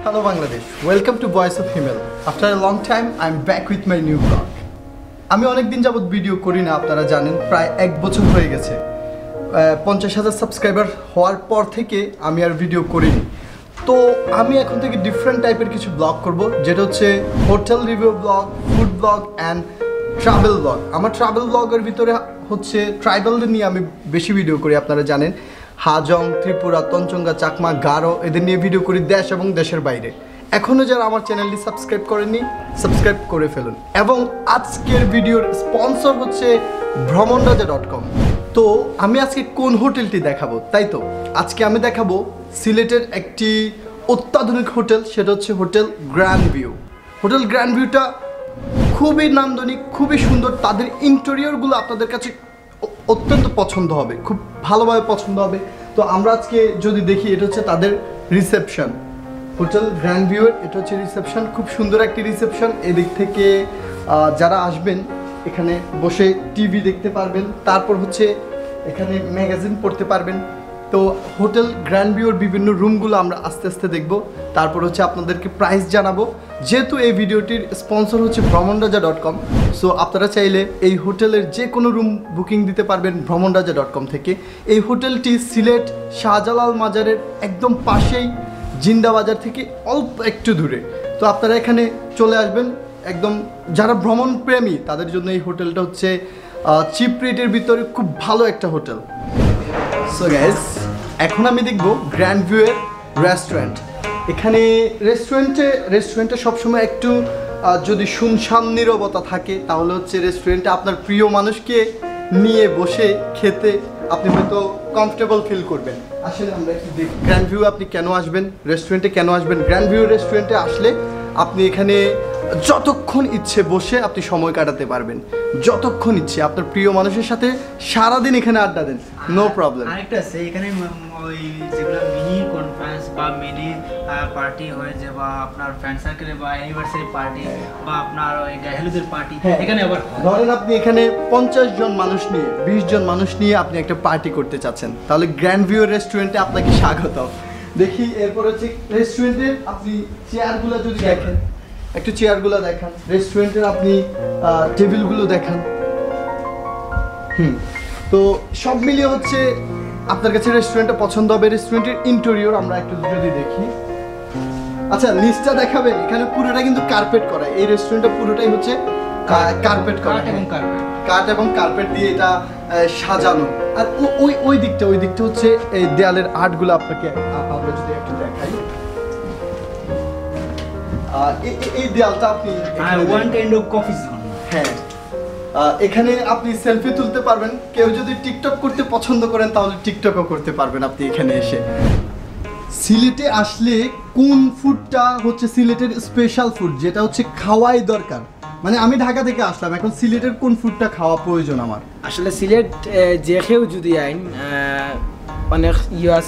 Hello Bangladesh, welcome to Voice of Female. After a long time, I'm back with my new vlog. আমি অনেক দিন যাবত video করি না, আপনারা জানেন প্রায় 1 বছর হয়ে গেছে। 50,000 সাবস্ক্রাইবার হওয়ার পর থেকে আমি আর ভিডিও করিনি। তো আমি এখন থেকে ডিফারেন্ট টাইপের কিছু ব্লগ করব, যেটা হচ্ছে hotel review blog, food blog and travel blog. আমার ট্রাভেল ব্লগের ভিতরে হচ্ছে ট্রাইবালদের নিয়ে আমি বেশি ভিডিও করি, আপনারা জানেন। হাজং, ত্রিপুরা, তঞ্চঙ্গা, চাকমা, গারো এদের নিয়ে ভিডিও করি দেশ এবং দেশের বাইরে। এখনও যারা আমার চ্যানেলটি সাবস্ক্রাইব করেননি, সাবস্ক্রাইব করে ফেলুন। এবং আজকের ভিডিওর স্পন্সর হচ্ছে ভ্রমণরাজা.com। তো আমি আজকে কোন হোটেলটি দেখাবো, তাই তো আজকে আমি দেখাবো সিলেটের একটি অত্যাধুনিক হোটেল, সেটা হচ্ছে hotel grand view. Hotel grand ভিউটা খুবই নান্দনিক, খুবই সুন্দর। তাদের ইন্টেরিয়রগুলো আপনাদের কাছে অত্যন্ত পছন্দ হবে, খুব ভালোভাবে পছন্দ হবে। তো আমরা আজকে যদি দেখি, এটা হচ্ছে তাদের রিসেপশন। হোটেল গ্র্যান্ড ভিউয়ের এটা হচ্ছে রিসেপশন, খুব সুন্দর একটি রিসেপশন। এদিক থেকে যারা আসবেন এখানে বসে টিভি দেখতে পারবেন, তারপর হচ্ছে এখানে ম্যাগাজিন পড়তে পারবেন। তো হোটেল গ্র্যান্ড ভিউর বিভিন্ন রুমগুলো আমরা আস্তে আস্তে দেখব, তারপর হচ্ছে আপনাদেরকে প্রাইস জানাবো। যেহেতু এই ভিডিওটির স্পন্সর হচ্ছে ভ্রমণরাজা.com, সো আপনারা চাইলে এই হোটেলের যে কোনো রুম বুকিং দিতে পারবেন ভ্রমণরাজা.com থেকে। এই হোটেলটি সিলেট শাহজালাল মাজারের একদম পাশেই, জিন্দা বাজার থেকে অল্প একটু দূরে। তো আপনারা এখানে চলে আসবেন, একদম যারা ভ্রমণ প্রেমী তাদের জন্য এই হোটেলটা হচ্ছে চিপ রেটের ভিতরে খুব ভালো একটা হোটেল। সো গাইস, এখন আমি দেখব গ্র্যান্ড ভিউয়ের রেস্টুরেন্ট। এখানে রেস্টুরেন্টে সবসময় একটু যদি শুনশান নীরবতা থাকে, তাহলে হচ্ছে রেস্টুরেন্টে আপনার প্রিয় মানুষকে নিয়ে বসে খেতে আপনি হয়তো কমফোর্টেবল ফিল করবেন। আসলে আমরা একটু দেখি গ্র্যান্ড ভিউ আপনি কেন আসবেন, রেস্টুরেন্টে কেন আসবেন। গ্র্যান্ড ভিউ রেস্টুরেন্টে আসলে আপনি এখানে যতক্ষণ ইচ্ছে বসে আপনি সময় কাটাতে পারবেন, যতক্ষণ ইচ্ছে আপনার প্রিয় মানুষের সাথে সারাদিন এখানে আড্ডা দেন, নো প্রবলেম। আরেকটা আছে এখানে, ওই যেগুলো মিনি কনফারেন্স বা মিনি পার্টি হয়, যে বা আপনার ফ্রেন্ড সার্কেলে বা অ্যানিভার্সারি পার্টি বা আপনার ওই গায়েহলুদের পার্টি, এখানে আবার ধরেন আপনি এখানে 50 জন মানুষ নিয়ে, 20 জন মানুষ নিয়ে আপনি একটা পার্টি করতে চাচ্ছেন, তাহলে গ্র্যান্ড ভিউ রেস্টুরেন্টে আপনাকে স্বাগত। দেখি এরপর হচ্ছে রেস্টুরেন্টের আপনি চেয়ারগুলো যদি দেখেন, একটু চেয়ারগুলো দেখান, রেস্টুরেন্টের আপনি টেবিলগুলো দেখান। তো সব মিলিয়ে হচ্ছে আপনার কাছে রেস্টুরেন্টটা পছন্দ হবে। রেস্টুরেন্টের ইন্টেরিয়র আমরা একটু যদি দেখি, আচ্ছা নিচটা দেখাবেন। এখানে পুরোটা কিন্তু কার্পেট করা, এই রেস্টুরেন্টটা পুরোটাই হচ্ছে কার্পেট করা, কাঠ এবং কার্পেট দিয়ে এটা সাজানো। আর ওই দিকটা হচ্ছে এই দেয়ালের আর্টগুলো আপনাকে আমরা যদি একটু দেখাই। এই দেয়ালটা আপনি one kind of coffee zone. হ্যাঁ, এখানে আপনি সেলফি তুলতে পারবেন। কেউ যদি টিকটক করতে পছন্দ করেন তাহলে টিকটকও করতে পারবেন আপনি এখানে এসে। সিলেটে আসলে কোন ফুডটা হচ্ছে সিলেটের স্পেশাল ফুড, যেটা হচ্ছে খাওয়াই দরকার। মানে আমি ঢাকা থেকে আসলাম, এখন সিলেটের কোন ফুডটা খাওয়া প্রয়োজন আমার? আসলে সিলেট যে কেউ যদি আইন, অনেক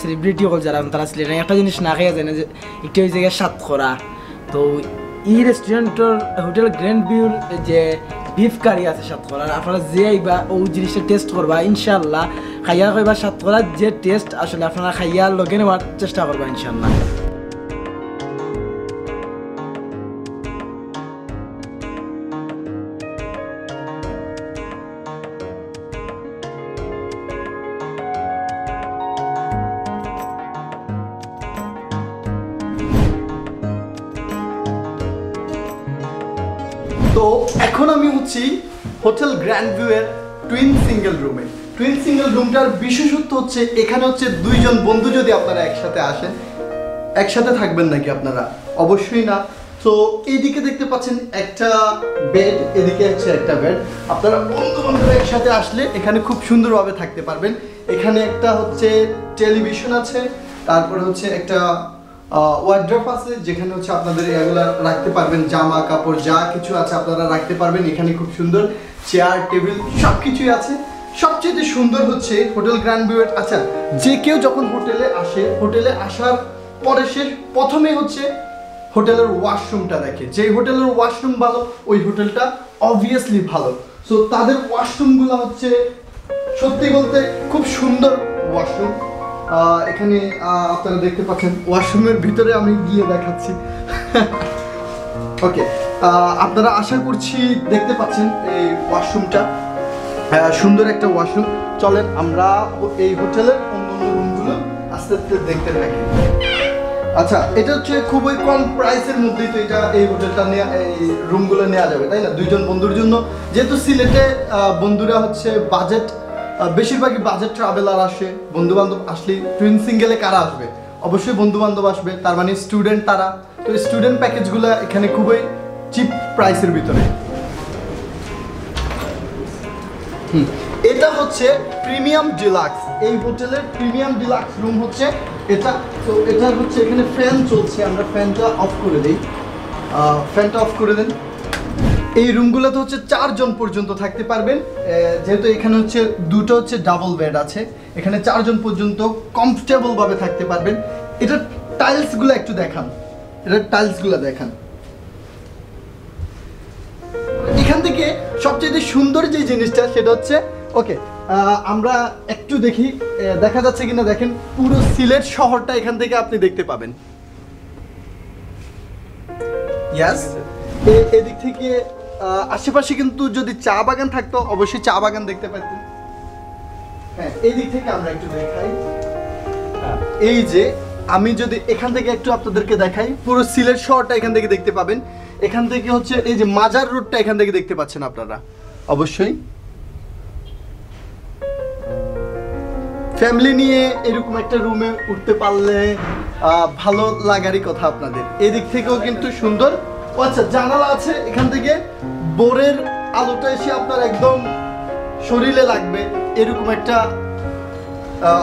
সেলিব্রিটি হল যারা তারা সিলেট একটা জিনিস না খেয়ে যায় না, যে একটু ওই জায়গায় স্বাদ করা। তো এই রেস্টুরেন্টের হোটেল গ্র্যান্ড ভিউর যে বিফ কারি আছে স্বাদ করার, আপনারা যে আইবা ও জিনিসটা টেস্ট করবা, ইনশাল্লাহ খাইয়া কইবা স্বাদ করার যে টেস্ট আসলে আপনারা খাইয়া লগে নেওয়ার চেষ্টা করবা ইনশাল্লাহ। তো এখন আমি হচ্ছি হোটেল গ্র্যান্ড ভিউয়ের টুইন সিঙ্গেল রুমে। টুইন সিঙ্গেল রুমটার বিশেষত্ব হচ্ছে এখানে হচ্ছে 2 জন বন্ধু যদি আপনারা একসাথে আসেন, একসাথে থাকবেন নাকি আপনারা? অবশ্যই না। তো এইদিকে দেখতে পাচ্ছেন একটা বেড, এদিকে হচ্ছে একটা বেড। আপনারা বন্ধু বান্ধব একসাথে আসলে এখানে খুব সুন্দরভাবে থাকতে পারবেন। এখানে একটা হচ্ছে টেলিভিশন আছে, তারপরে হচ্ছে একটা ওয়ার্ড্রপ আছে, যেখানে হচ্ছে আপনাদের এগুলা রাখতে পারবেন, জামা কাপড় যা কিছু আছে আপনারা রাখতে পারবেন। এখানে খুব সুন্দর চেয়ার টেবিল সব কিছুই আছে। সবচেয়ে সুন্দর হচ্ছে হোটেল গ্র্যান্ড ভিউয়ের, আচ্ছা যে কেউ যখন হোটেলে আসে, হোটেলে আসার পরে সে প্রথমে হচ্ছে হোটেলের ওয়াশরুমটা দেখে। যে হোটেলের ওয়াশরুম ভালো, ওই হোটেলটা অবভিয়াসলি ভালো। সো তাদের ওয়াশরুমগুলো হচ্ছে সত্যি বলতে খুব সুন্দর ওয়াশরুম। এখানে আপনারা দেখতে পাচ্ছেন ওয়াশরুমের ভিতরে আমি গিয়ে দেখাচ্ছি। ওকে, আপনারা আশা করছি দেখতে পাচ্ছেন এই ওয়াশরুমটা, সুন্দর একটা ওয়াশরুম। চলেন আমরা এই হোটেলের অন্যান্য রুমগুলো আস্তে আস্তে দেখতে থাকি। আচ্ছা, এটা হচ্ছে খুবই কম প্রাইসের মধ্যেই তো এটা এই হোটেলটা এই রুমগুলো নেওয়া যাবে, তাই না? দুইজন বন্ধুর জন্য, যেহেতু সিলেটে বন্ধুরা হচ্ছে বাজেট, বেশিরভাগই বাজেট ট্রাভেলার আসে। বন্ধু বান্ধব আসলে টুইন সিঙ্গেলে কারা আসবে? অবশ্যই বন্ধু বান্ধব আসবে, তার মানে স্টুডেন্ট তারা। তো স্টুডেন্ট প্যাকেজগুলো এখানে খুবই চিপ প্রাইসের ভিতরে। এটা হচ্ছে প্রিমিয়াম ডিলাক্স, এই হোটেলের প্রিমিয়াম ডিলাক্স রুম হচ্ছে এটা। তো এটা হচ্ছে এখানে ফ্যান চলছে, আমরা ফ্যানটা অফ করে দিই। ফ্যানটা অফ করে দেন। এই রুমগুলোতে হচ্ছে 4 জন পর্যন্ত থাকতে পারবেন, যেহেতু এখানে হচ্ছে দুটো হচ্ছে ডাবল বেড আছে, এখানে 4 জন পর্যন্ত কমফোর্টেবল ভাবে থাকতে পারবেন। এটা টাইলসগুলো একটু দেখান, এটা টাইলসগুলো দেখান। এখান থেকে সবচেয়ে সুন্দর যে জিনিসটা সেটা হচ্ছে, ওকে আমরা একটু দেখি দেখা যাচ্ছে কিনা। দেখেন, পুরো সিলেট শহরটা এখান থেকে আপনি দেখতে পাবেন। ইয়াস, এদিক থেকে আশেপাশে কিন্তু যদি চা বাগান থাকতো অবশ্যই চা বাগান দেখতে পাইতেন। হ্যাঁ, এই দিক থেকে আমরা একটু দেখাই। এই যে আমি যদি এখান থেকে একটু আপনাদেরকে দেখাই, পুরো সিলেট শহরটা এখান থেকে দেখতে পাবেন। এখান থেকে হচ্ছে এই যে মাজার রোডটা এখান থেকে দেখতে পাচ্ছেন আপনারা। অবশ্যই ফ্যামিলি নিয়ে এরকম একটা রুমে উঠতে পারলে ভালো লাগারই কথা আপনাদের। এদিক থেকেও কিন্তু সুন্দর। আচ্ছা, জানালা আছে, এখান থেকে বোরের আলোটা এসে আপনার একদম শরীরে লাগবে, এরকম একটা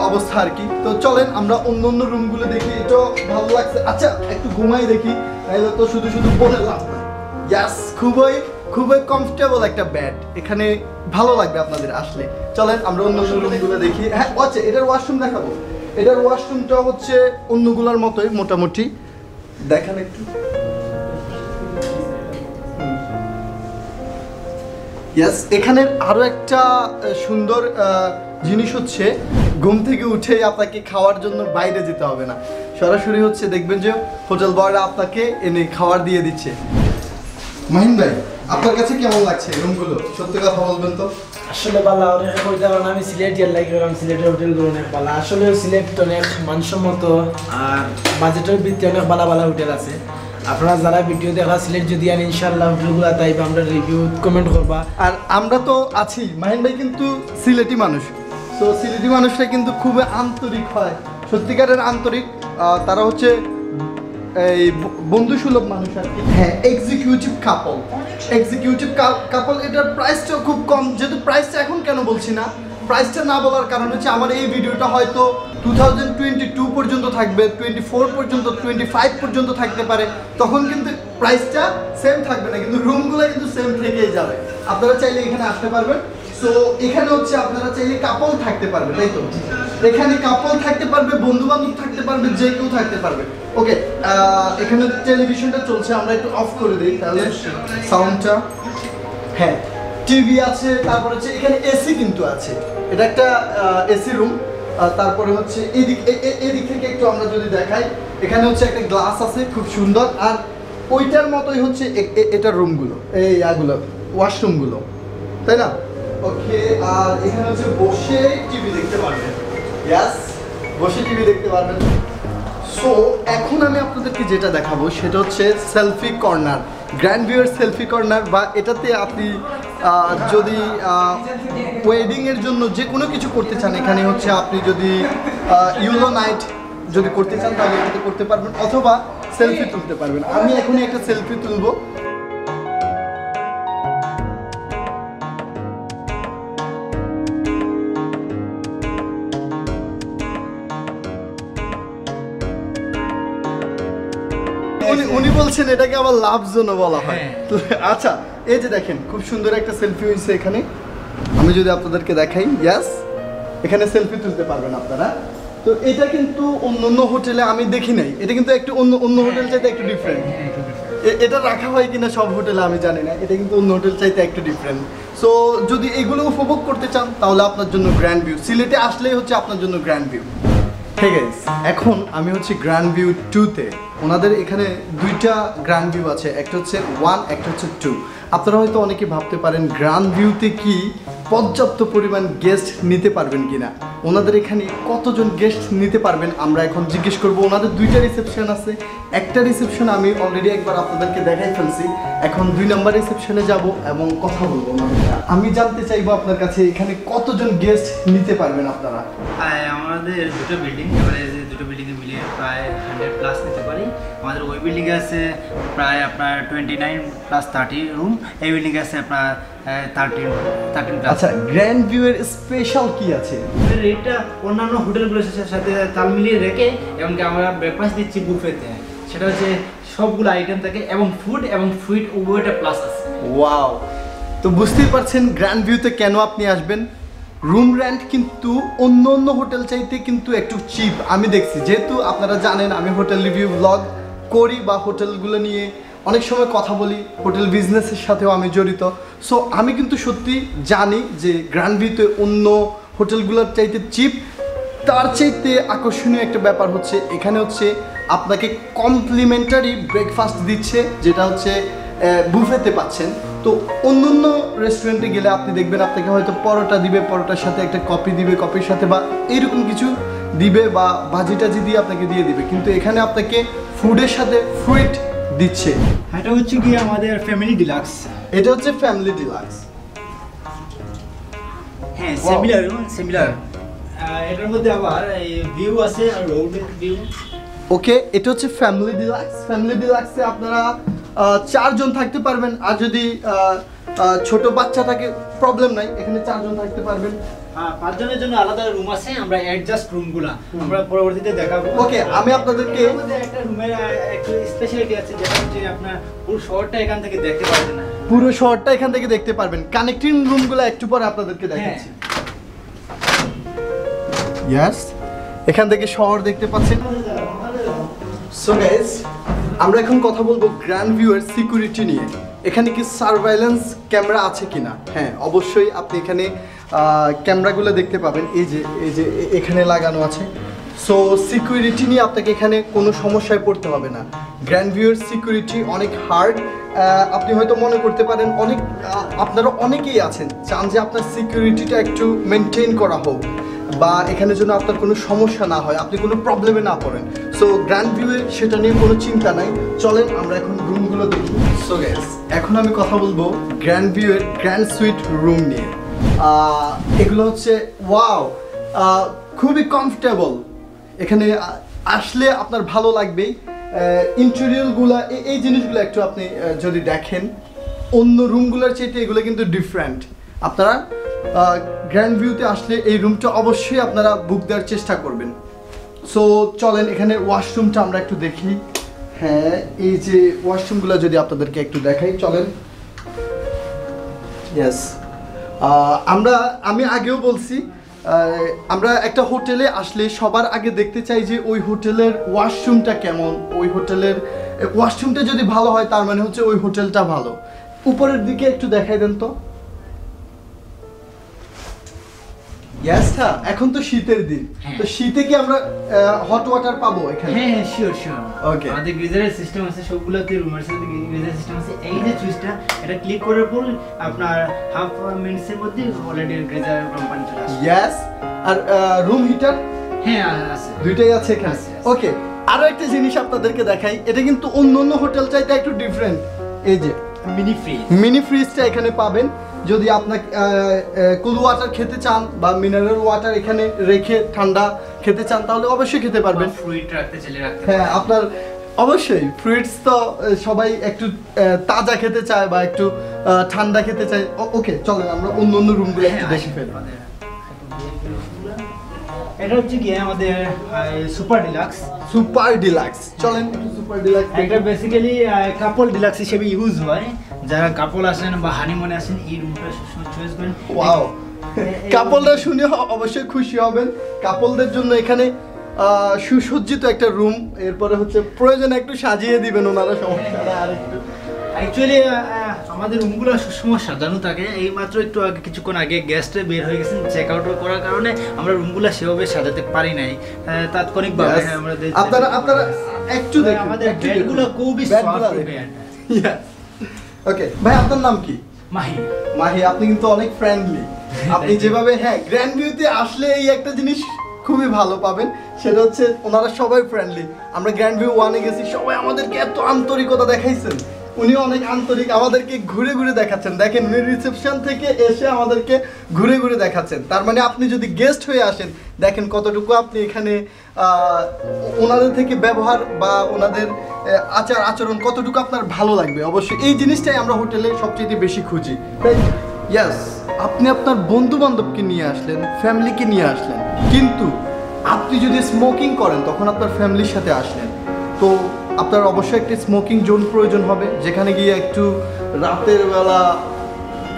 অবস্থা আর কি। তো চলেন আমরা অন্য অন্য রুমগুলো দেখি। এটাও ভালো লাগছে। আচ্ছা, একটু ঘুমাই দেখি, তাহলে তো শুধু শুধু বলে লাভ না। ইয়াস, খুবই খুবই কমফোর্টেবল একটা বেড, এখানে ভালো লাগবে আপনাদের আসলে। চলেন আমরা অন্য অন্য রুমগুলো দেখি। হ্যাঁ, আচ্ছা, এটার ওয়াশরুম দেখাবো। এটার ওয়াশরুমটা হচ্ছে অন্যগুলোর মতোই মোটামুটি, দেখান একটু। ইয়াস, এখানের আরো একটা সুন্দর জিনিস হচ্ছে, ঘুম থেকে উঠে আপনাকে খাওয়ার জন্য বাইরে যেতে হবে না, সরাসরি হচ্ছে দেখবেন যে হোটেল বয়রা আপনাকে এনে খাবার দিয়ে দিচ্ছে। মাহিন ভাই, আপনার কাছে কেমন লাগছে রুমগুলো? সত্যি কথা বলবেন তো? আসলে বালা অনেক কইতে পারেন, আমি সিলেট ইয়ার লাগে গেলাম, সিলেটের হোটেলগুলো অনেক বালা। আসলে সিলেট অনেক মানসম্মত আর বাজেটের ভিত্তি অনেক বালা বালা হোটেল আছে। আপনারা যারা ভিডিও দেখা সিলেট যদি আন ইনশাআল্লাহ হোটেলগুলো তাই আমরা রিভিউ কমেন্ট করবা। আর আমরা তো আছি, মাহিন ভাই কিন্তু সিলেটি মানুষ, তো সিলেটি মানুষরা কিন্তু খুবই আন্তরিক হয়, সত্যিকারের আন্তরিক। তারা হচ্ছে এই বন্ধুসুলভ মানুষ আর কি। হ্যাঁ, এক্সিকিউটিভ কাপল। এটার প্রাইসটাও খুব কম। যেহেতু প্রাইসটা এখন কেন বলছি না, প্রাইসটা না বলার কারণ হচ্ছে আমার এই ভিডিওটা হয়তো 2022 পর্যন্ত থাকবে, 24 পর্যন্ত, 25 পর্যন্ত থাকতে পারে, তখন কিন্তু প্রাইসটা সেম থাকবে না, কিন্তু রুমগুলো কিন্তু সেম থেকেই যাবে। আপনারা চাইলে এখানে আসতে পারবেন। সো এখানে হচ্ছে আপনারা চাইলে কাপল থাকতে পারবে, তাই তো? এখানে কাপল থাকতে পারবে, বন্ধু বান্ধব থাকতে পারবে, যে কেউ থাকতে পারবে। ওকে, এখানে টেলিভিশনটা চলছে, আমরা একটু অফ করে দিই তাহলে সাউন্ডটা। হ্যাঁ, টিভি আছে, তারপর হচ্ছে এখানে এসি কিন্তু আছে, এটা একটা এসি রুম। তারপরে হচ্ছে এদিক থেকে একটু আমরা যদি দেখাই, এখানে হচ্ছে একটা গ্লাস আছে খুব সুন্দর। আর ওইটার মতোই হচ্ছে এটার রুমগুলো, এই ওয়াশরুমগুলো, তাই না? ওকে, আর এখানে হচ্ছে বসে টিভি দেখতে পারবেন। ইয়াস, বসে টিভি দেখতে পারবেন। সো এখন আমি আপনাদেরকে যেটা দেখাবো সেটা হচ্ছে সেলফি কর্নার, গ্র্যান্ড ভিউয়ের সেলফি কর্নার। বা এটাতে আপনি যদি ওয়েডিংয়ের জন্য যে কোনো কিছু করতে চান, এখানে হচ্ছে আপনি যদি ইউলো নাইট যদি করতে চান তাহলে এটাতে করতে পারবেন, অথবা সেলফি তুলতে পারবেন। আমি এখনই একটা সেলফি তুলবো। উনি বলছেন এটাকে আবার লাভ জোনও বলা হয়। আচ্ছা, এই যে দেখেন খুব সুন্দর একটা সেলফি হয়েছে এখানে, আমি যদি আপনাদেরকে দেখাই। ইয়াস, এখানে সেলফি তুলতে পারবেন আপনারা। তো এটা কিন্তু অন্য হোটেলে আমি দেখি নাই, এটা কিন্তু একটু অন্য হোটেল চাইতে একটু ডিফারেন্ট। এটা রাখা হয় কিনা সব হোটেলে আমি জানি না, এটা কিন্তু অন্য হোটেল চাইতে একটু ডিফারেন্ট। সো যদি এগুলো উপভোগ করতে চান তাহলে আপনার জন্য গ্র্যান্ড ভিউ, সিলেটে আসলেই হচ্ছে আপনার জন্য গ্র্যান্ড ভিউ। Hey guys, এখন আমি হচ্ছে গ্র্যান্ড ভিউ 2 তে। ওনাদের এখানে দুইটা গ্র্যান্ড ভিউ আছে, একটা হচ্ছে 1, একটা হচ্ছে 2। আপনারা হয়তো অনেকে ভাবতে পারেন গ্র্যান্ড ভিউতে কি পর্যাপ্ত পরিমাণ গেস্ট নিতে পারবেন কিনা। ওনাদের এখানে কতজন গেস্ট নিতে পারবেন আমরা এখন জিজ্ঞেস করব। ওনাদের দুইটা রিসেপশন আছে, একটা রিসেপশন আমি অলরেডি একবার আপনাদেরকে দেখাই ফেলছি। এখন 2 নাম্বার রিসেপশনে যাব এবং কথা বলবো ওনাদের। আমি জানতে চাইবো আপনার কাছে এখানে কতজন গেস্ট নিতে পারবেন আপনারা। আমাদের দুটো বিল্ডিং, এবারে যে দুটো বিল্ডিংয়ে মিলিয়ে প্রায় 100+ নিতে পারি। আমাদের ওই বিল্ডিংয়ে আছে প্রায় আপনার 29 + 30 রুম, এই বিল্ডিংয়ে আছে আপনার 13+। আচ্ছা, গ্র্যান্ড ভিউ এর স্পেশাল কি আছে? রেটটা অন্যান্য হোটেলগুলোর সাথে তাল মিলিয়ে রেখে এমনকি আমরা ব্রেকফাস্ট দিচ্ছি বুফেতে, সেটা হচ্ছে সবগুলো আইটেম থাকে এবং ফুড এবং সুইট উভয়টা প্লাস আছে। ওয়াও, তো বুঝতেই পারছেন গ্র্যান্ড ভিউতে কেন আপনি আসবেন। রুম রেন্ট কিন্তু অন্য অন্য হোটেল চাইতে কিন্তু একটু চিপ আমি দেখছি, যেহেতু আপনারা জানেন আমি হোটেল রিভিউ ব্লগ করি বা হোটেলগুলো নিয়ে অনেক সময় কথা বলি, হোটেল বিজনেসের সাথেও আমি জড়িত। সো আমি কিন্তু সত্যি জানি যে গ্র্যান্ড ভিউতে অন্য হোটেলগুলোর চাইতে চিপ। তার চাইতে আকর্ষণীয় একটা ব্যাপার হচ্ছে এখানে হচ্ছে আপনাকে কমপ্লিমেন্টারি ব্রেকফাস্ট দিচ্ছে, যেটা হচ্ছে বুফেতে পাচ্ছেন। তো অন্য অন্য রেস্টুরেন্টে গেলে আপনি দেখবেন আপনাকে হয়তো পরোটা দিবে, পরোটার সাথে একটা কফি দিবে, কফির সাথে বা এইরকম কিছু দিবে বা ভাজি টাজি দিয়ে আপনাকে দিয়ে দিবে, কিন্তু এখানে আপনাকে ফুডের সাথে ফ্রুইট দিচ্ছে। এটা হচ্ছে কি আমাদের ফ্যামিলি ডিলাক্স। এটা হচ্ছে ফ্যামিলি ডিলাক্স। হ্যাঁ, সিমিলার। এটার মধ্যে আবার এই ভিউ আছে আর রোড ভিউ। ওকে, এটা হচ্ছে ফ্যামিলি ডিলাক্স। ফ্যামিলি ডিলাক্সে আপনারা 4 জন থাকতে পারবেন, আর যদি ছোট বাচ্চা থাকে প্রবলেম নাই, এখানে 4 জন থাকতে পারবেন। 5 জনের জন্য আলাদা রুম আছে, আমরা অ্যাডজাস্ট রুমগুলা আমরা পরবর্তীতে দেখাবো। ওকে, আমি আপনাদেরকে একটা রুমের একটু স্পেশালিটি আছে, যেটা হচ্ছে আপনার পুরো শহরটা এখান থেকে দেখতে পারবেন না। পুরো শহরটা এখান থেকে দেখতে পারবেন। কানেক্টিং রুমগুলো একটু পরে আপনাদেরকে দেখাচ্ছি। ইয়েস, এখান থেকে শহর দেখতে পাচ্ছেন। সো গাইস, আমরা এখন কথা বলবো গ্র্যান্ড ভিউ এর সিকিউরিটি নিয়ে। এখানে কি সার্ভাইলেন্স ক্যামেরা আছে কিনা? হ্যাঁ, অবশ্যই আপনি এখানে ক্যামেরাগুলো দেখতে পাবেন, এই যে এখানে লাগানো আছে। সো সিকিউরিটি নিয়ে আপনাকে এখানে কোনো সমস্যায় পড়তে হবে না। গ্র্যান্ড ভিউ এর সিকিউরিটি অনেক হার্ড। আপনি হয়তো মনে করতে পারেন আপনারা অনেকেই আছেন চান যে আপনার সিকিউরিটিটা একটু মেনটেন করা হোক বা এখানে যেন আপনার কোনো সমস্যা না হয়, আপনি কোনো প্রবলেমে না পড়েন। সো গ্র্যান্ড ভিউয়ে সেটা নিয়ে কোনো চিন্তা নাই। চলেন আমরা এখন রুমগুলো দেখি। সো গাইস, এখন আমি কথা বলবো গ্র্যান্ড ভিউয়ের গ্র্যান্ড সুইট রুম নিয়ে। এগুলো হচ্ছে ওয়াও, খুবই কমফোর্টেবল। এখানে আসলে আপনার ভালো লাগবেই। ইন্টেরিয়রগুলো, এই জিনিসগুলো একটু আপনি যদি দেখেন, অন্য রুমগুলোর চাইতে এগুলো কিন্তু ডিফারেন্ট। আপনারা গ্র্যান্ড ভিউতে আসলে এই রুমটা অবশ্যই আপনারা বুক দেওয়ার চেষ্টা করবেন। সো চলেন এখানে ওয়াশরুমটা আমরা একটু দেখি। হ্যাঁ, এই যে ওয়াশরুমগুলো যদি আপনাদেরকে একটু দেখাই, চলেন। ইয়েস, আমি আগেও বলছি আমরা একটা হোটেলে আসলে সবার আগে দেখতে চাই যে ওই হোটেলের ওয়াশরুমটা কেমন। ওই হোটেলের ওয়াশরুমটা যদি ভালো হয় তার মানে হচ্ছে ওই হোটেলটা ভালো। উপরের দিকে একটু দেখাই দেন তো। ইয়েস, হ্যাঁ, এখন তো শীতের দিন, তো শীতে কি আমরা হট ওয়াটার পাবো এখানে? হ্যাঁ, শিওর। ওকে, আমাদের গিজারের সিস্টেম আছে সবগুলোতে, রুমের সাথে গিজার সিস্টেম আছে। এই যে সুইচটা, এটা ক্লিক করার পর আপনার হাফ মিনিটসের মধ্যে অলরেডি গিজার গরম পানি চলে আসে। ইয়েস, আর রুম হিটার? হ্যাঁ, আছে, দুইটাই আছে এখানে। ওকে, আরো একটা জিনিস আপনাদেরকে দেখাই, এটা কিন্তু অন্য অন্য হোটেল চাইতে একটু ডিফারেন্ট। এই যে মিনি ফ্রিজটা এখানে পাবেন। যদি আপনার কুল ওয়াটার খেতে চান বা মিনারেল ওয়াটার এখানে রেখে ঠান্ডা খেতে চান তাহলে অবশ্যই খেতে পারবেন। ফ্রুইট রাখতে চাইলে রাখতে। হ্যাঁ, আপনার অবশ্যই ফ্রুইটস তো সবাই একটু তাজা খেতে চায় বা একটু ঠান্ডা খেতে চায়। ওকে, চলেন আমরা অন্য অন্য রুমগুলো একটু দেখে ফেলি। এটা হচ্ছে কি আমাদের সুপার ডিলাক্স। চলেন একটু সুপার ডিলাক্স। এটা বেসিক্যালি কাপল ডিলাক্স হিসেবে ইউজ হয়। যারা কাপল আসেন বা হানিমুনে আসেন এই রুমটা চয়েস করেন। ওয়াও, কাপলরা শুনে অবশ্যই খুশি হবেন। কাপলদের জন্য এখানে সুসজ্জিত একটা রুম। এরপরে হচ্ছে প্রয়োজন একটু সাজিয়ে দিবেন ওনারা, সমস্যা না। আর একটু অ্যাকচুয়ালি আমাদের রুমগুলো সবসময় সাজানো থাকে, এইমাত্র একটু আগে কিছুক্ষণ আগে গেস্টে বের হয়ে গেছেন চেক আউট করার কারণে আমরা রুমগুলো সেভাবে সাজাতে পারি নাই তাৎক্ষণিকভাবে। Yes. আমাদের আপনারা একটু দেখুন, আমাদের একটু বেডগুলো দেখুন। খুবই বেডগুলো সফট দেখুন। বেড। ওকে ভাই, আপনার নাম কি? মাহি, মাহি, আপনি কিন্তু অনেক ফ্রেন্ডলি। আপনি যেভাবে গ্র্যান্ড ভিউতে আসলে এই একটা জিনিস খুবই ভালো পাবেন, সেটা হচ্ছে ওনারা সবাই ফ্রেন্ডলি। আমরা গ্র্যান্ড ভিউ 1-এ গেছি, সবাই আমাদেরকে এত আন্তরিকতা দেখাইছেন, উনি অনেক আন্তরিক, আমাদেরকে ঘুরে ঘুরে দেখাচ্ছেন। দেখেন উনি রিসেপশন থেকে এসে আমাদেরকে ঘুরে ঘুরে দেখাচ্ছেন। তার মানে আপনি যদি গেস্ট হয়ে আসেন, দেখেন কতটুকু আপনি এখানে ওনাদের থেকে ব্যবহার বা ওনাদের আচার আচরণ কতটুকু আপনার ভালো লাগবে। অবশ্যই এই জিনিসটাই আমরা হোটেলে সবচেয়ে বেশি খুঁজি। ইয়াস, আপনি আপনার বন্ধু বান্ধবকে নিয়ে আসলেন, ফ্যামিলিকে নিয়ে আসলেন, কিন্তু আপনি যদি স্মোকিং করেন তখন আপনার ফ্যামিলির সাথে আসলেন, তো আপনার অবশ্যই একটি স্মোকিং জোন প্রয়োজন হবে, যেখানে গিয়ে একটু রাতের বেলা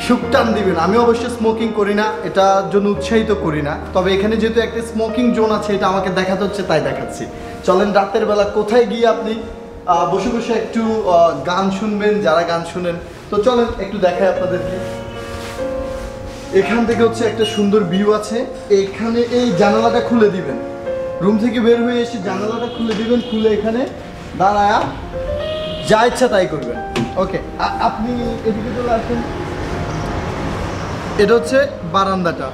সুকটান দিবেন। আমি অবশ্যই স্মোকিং করি না, এটার জন্য উৎসাহিত করি না, তবে এখানে যেহেতু একটা স্মোকিং জোন আছে, এটা আমাকে দেখাতে হচ্ছে তাই দেখাচ্ছি। চলেন রাতের বেলা কোথায় গিয়ে আপনি বসে বসে একটু গান শুনবেন, যারা গান শুনেন, তো চলেন একটু দেখাই আপনাদেরকে। এখান থেকে হচ্ছে একটা সুন্দর ভিউ আছে, এখানে এই জানালাটা খুলে দিবেন, রুম থেকে বের হয়ে এসে জানালাটা খুলে দিবেন, খুলে এখানে দাঁড়ায়া যা ইচ্ছা তাই করবেন। ওকে, আপনি এদিকে চলে আসেন, এটা হচ্ছে বারান্দাটা।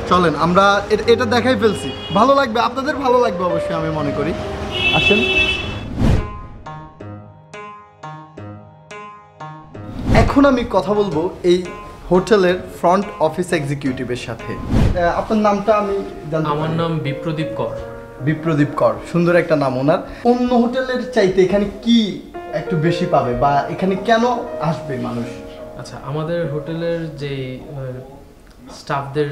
চলেন আমরা এটা দেখাই ফেলছি, ভালো লাগবে, আপনাদের ভালো লাগবে অবশ্যই আমি মনে করি। আসেন, এখন আমি কথা বলবো এই হোটেলের ফ্রন্ট অফিস এক্সিকিউটিভের সাথে। আপনার নামটা আমি জানতে পারি? আমার নাম বিপ্রদীপ কর। বিপ্রদীপ কর, সুন্দর একটা নাম ওনার। অন্য হোটেলের চাইতে এখানে কি একটু বেশি পাবে বা এখানে কেন আসবে মানুষ? আচ্ছা, আমাদের হোটেলের যে স্টাফদের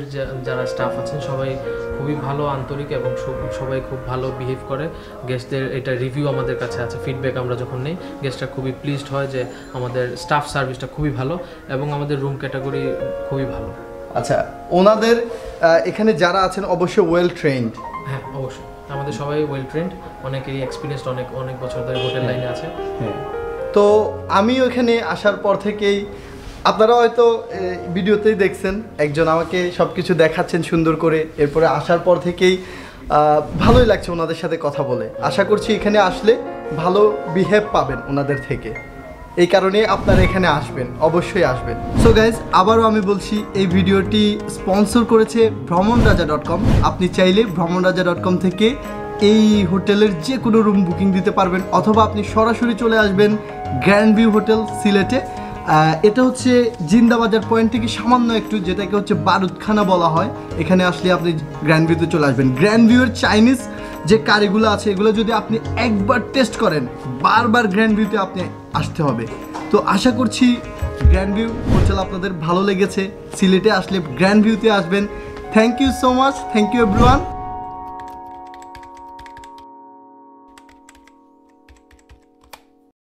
যারা স্টাফ আছেন সবাই খুবই ভালো, আন্তরিক এবং সবাই খুব ভালো বিহেভ করে। গেস্টদের এটা রিভিউ আমাদের কাছে আছে, ফিডব্যাক আমরা যখন নেই গেস্টরা খুবই প্লিজড হয় যে আমাদের স্টাফ সার্ভিসটা খুবই ভালো এবং আমাদের রুম ক্যাটাগরি খুবই ভালো। আচ্ছা, ওনাদের এখানে যারা আছেন অবশ্যই ওয়েল ট্রেন্ড? হ্যাঁ, অবশ্যই আমাদের সবাই ওয়েল ট্রেন্ড, অনেকেরই এক্সপিরিয়েন্সড, অনেক বছর ধরে হোটেল লাইনে আছে। হ্যাঁ, তো আমি ওখানে আসার পর থেকেই আপনারা হয়তো ভিডিওতেই দেখছেন, একজন আমাকে সব কিছু দেখাচ্ছেন সুন্দর করে, এরপরে আসার পর থেকেই ভালোই লাগছে ওনাদের সাথে কথা বলে। আশা করছি এখানে আসলে ভালো বিহেভ পাবেন ওনাদের থেকে, এই কারণে আপনারা এখানে আসবেন, অবশ্যই আসবেন। সো গাইজ, আবারও আমি বলছি, এই ভিডিওটি স্পন্সর করেছে ভ্রমণরাজা.com। আপনি চাইলে ভ্রমণরাজা.com থেকে এই হোটেলের যে কোনো রুম বুকিং দিতে পারবেন, অথবা আপনি সরাসরি চলে আসবেন গ্র্যান্ড ভিউ হোটেল সিলেটে। এটা হচ্ছে জিন্দাবাজার পয়েন্ট থেকে সামান্য একটু, যেটাকে হচ্ছে বারুদখানা বলা হয়। এখানে আসলে আপনি গ্র্যান্ড ভিউতে চলে আসবেন। গ্র্যান্ড ভিউয়ের চাইনিজ যে কারিগুলো আছে এগুলো যদি আপনি একবার টেস্ট করেন, বারবার গ্র্যান্ড ভিউতে আপনি আসতে হবে। তো আশা করছি গ্র্যান্ড ভিউ হোটেল আপনাদের ভালো লেগেছে। সিলেটে আসলে গ্র্যান্ড ভিউতে আসবেন। Thank you so much, thank you everyone.